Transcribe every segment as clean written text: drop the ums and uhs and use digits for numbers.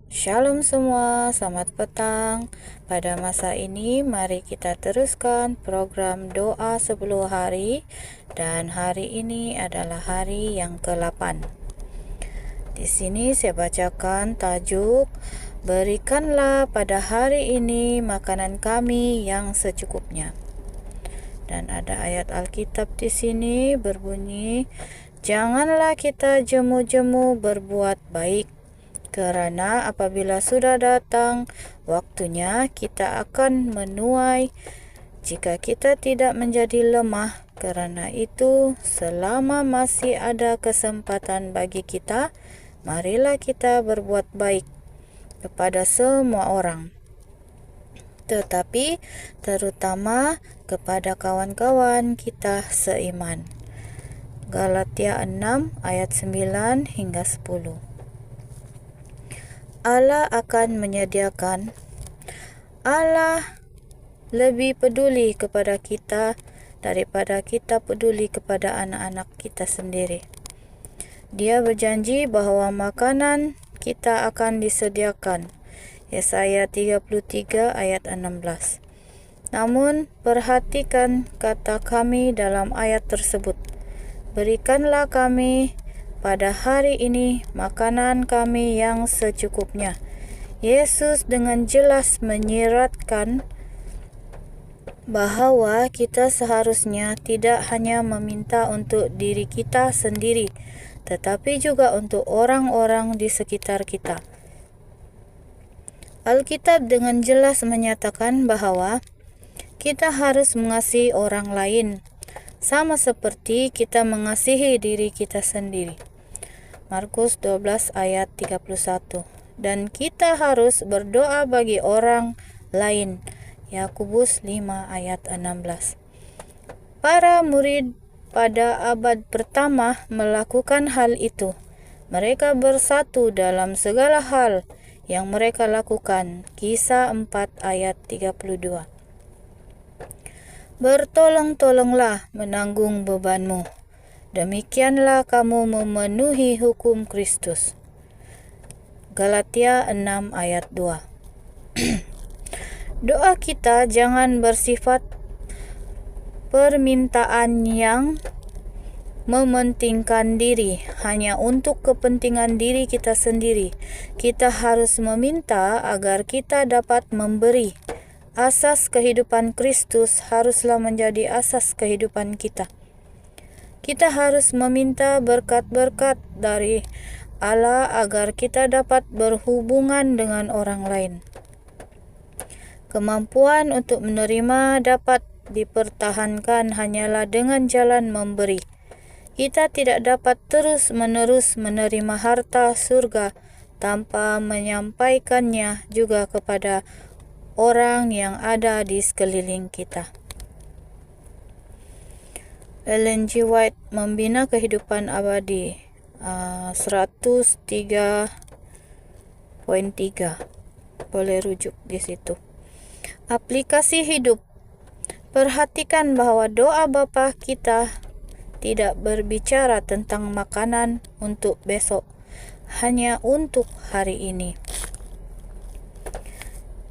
Shalom semua, selamat petang. Pada masa ini mari kita teruskan program doa 10 hari dan hari ini adalah hari yang ke-8. Di sini saya bacakan tajuk, berikanlah pada hari ini makanan kami yang secukupnya. Dan ada ayat Alkitab di sini berbunyi, janganlah kita jemu-jemu berbuat baik, karena apabila sudah datang waktunya kita akan menuai jika kita tidak menjadi lemah. Karena itu, selama masih ada kesempatan bagi kita, marilah kita berbuat baik kepada semua orang, tetapi terutama kepada kawan-kawan kita seiman. Galatia 6 ayat 9 hingga 10. Allah akan menyediakan. Allah lebih peduli kepada kita daripada kita peduli kepada anak-anak kita sendiri. Dia berjanji bahwa makanan kita akan disediakan. Yesaya 33 ayat 16. Namun, perhatikan kata kami dalam ayat tersebut. Berikanlah kami pada hari ini makanan kami yang secukupnya. Yesus dengan jelas menyiratkan bahwa kita seharusnya tidak hanya meminta untuk diri kita sendiri, tetapi juga untuk orang-orang di sekitar kita. Alkitab dengan jelas menyatakan bahwa kita harus mengasihi orang lain, sama seperti kita mengasihi diri kita sendiri. Markus 12 ayat 31. Dan kita harus berdoa bagi orang lain. Yakobus 5 ayat 16. Para murid pada abad pertama melakukan hal itu. Mereka bersatu dalam segala hal yang mereka lakukan. Kisah 4 ayat 32. Bertolong-tolonglah menanggung bebanmu. Demikianlah kamu memenuhi hukum Kristus. Galatia 6 ayat 2. Doa kita jangan bersifat permintaan yang mementingkan diri hanya untuk kepentingan diri kita sendiri. Kita harus meminta agar kita dapat memberi. Asas kehidupan Kristus haruslah menjadi asas kehidupan kita. Kita harus meminta berkat-berkat dari Allah agar kita dapat berhubungan dengan orang lain. Kemampuan untuk menerima dapat dipertahankan hanyalah dengan jalan memberi. Kita tidak dapat terus-menerus menerima harta surga tanpa menyampaikannya juga kepada orang yang ada di sekeliling kita. Ellen G. White, Membina Kehidupan Abadi, 103.3. Boleh rujuk di situ. Aplikasi hidup. Perhatikan bahwa doa Bapa kita tidak berbicara tentang makanan untuk besok, hanya untuk hari ini.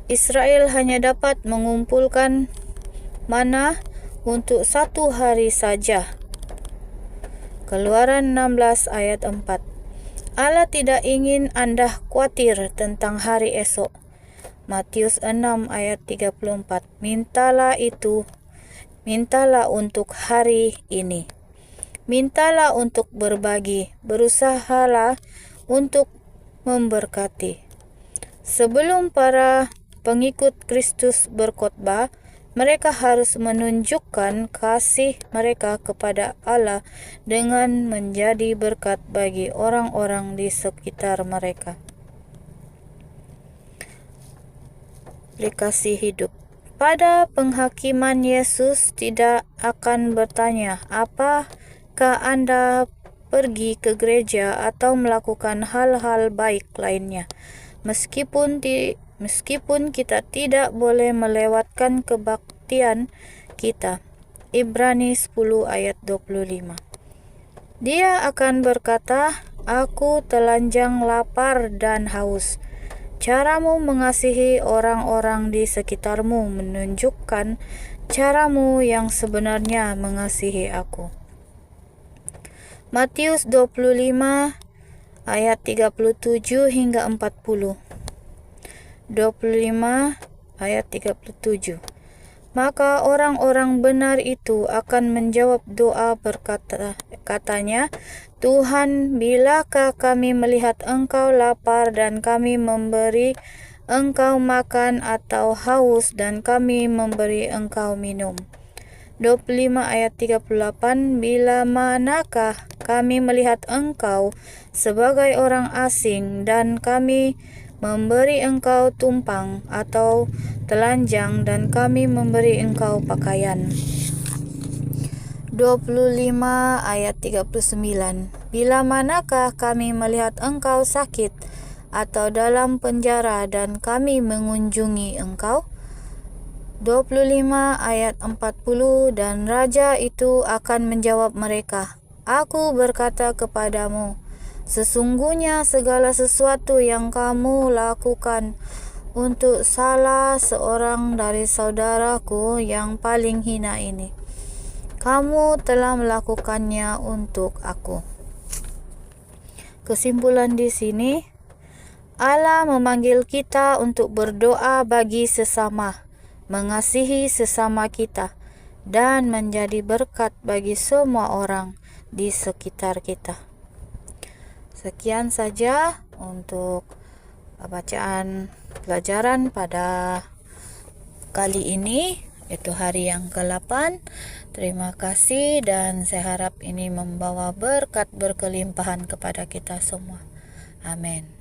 Israel hanya dapat mengumpulkan mana untuk 1 hari saja. Keluaran 16 ayat 4. Allah tidak ingin Anda khawatir tentang hari esok. Matius 6 ayat 34. Mintalah untuk hari ini. Mintalah untuk berbagi, berusahalah untuk memberkati. Sebelum para pengikut Kristus berkhotbah, mereka harus menunjukkan kasih mereka kepada Allah dengan menjadi berkat bagi orang-orang di sekitar mereka. Aplikasi hidup. Pada penghakiman Yesus tidak akan bertanya, apakah Anda pergi ke gereja atau melakukan hal-hal baik lainnya. Meskipun kita tidak boleh melewatkan kebaktian kita. Ibrani 10 ayat 25. Dia akan berkata, aku telanjang lapar dan haus. Caramu mengasihi orang-orang di sekitarmu menunjukkan caramu yang sebenarnya mengasihi aku. Matius 25 ayat 37 hingga 40. 25 ayat 37. Maka orang-orang benar itu akan menjawab doa katanya, Tuhan, bilakah kami melihat Engkau lapar dan kami memberi Engkau makan, atau haus dan kami memberi Engkau minum? 25 ayat 38. Bila manakah kami melihat Engkau sebagai orang asing dan kami memberi Engkau tumpang atau telanjang dan kami memberi Engkau pakaian? 25 ayat 39. Bila manakah kami melihat Engkau sakit atau dalam penjara dan kami mengunjungi Engkau? 25 ayat 40. Dan raja itu akan menjawab mereka, Aku berkata kepadamu, sesungguhnya segala sesuatu yang kamu lakukan untuk salah seorang dari saudaraku yang paling hina ini, kamu telah melakukannya untuk aku. Kesimpulan di sini, Allah memanggil kita untuk berdoa bagi sesama, mengasihi sesama kita, dan menjadi berkat bagi semua orang di sekitar kita. Sekian saja untuk bacaan pelajaran pada kali ini, yaitu hari yang ke-8. Terima kasih dan saya harap ini membawa berkat berkelimpahan kepada kita semua. Amin.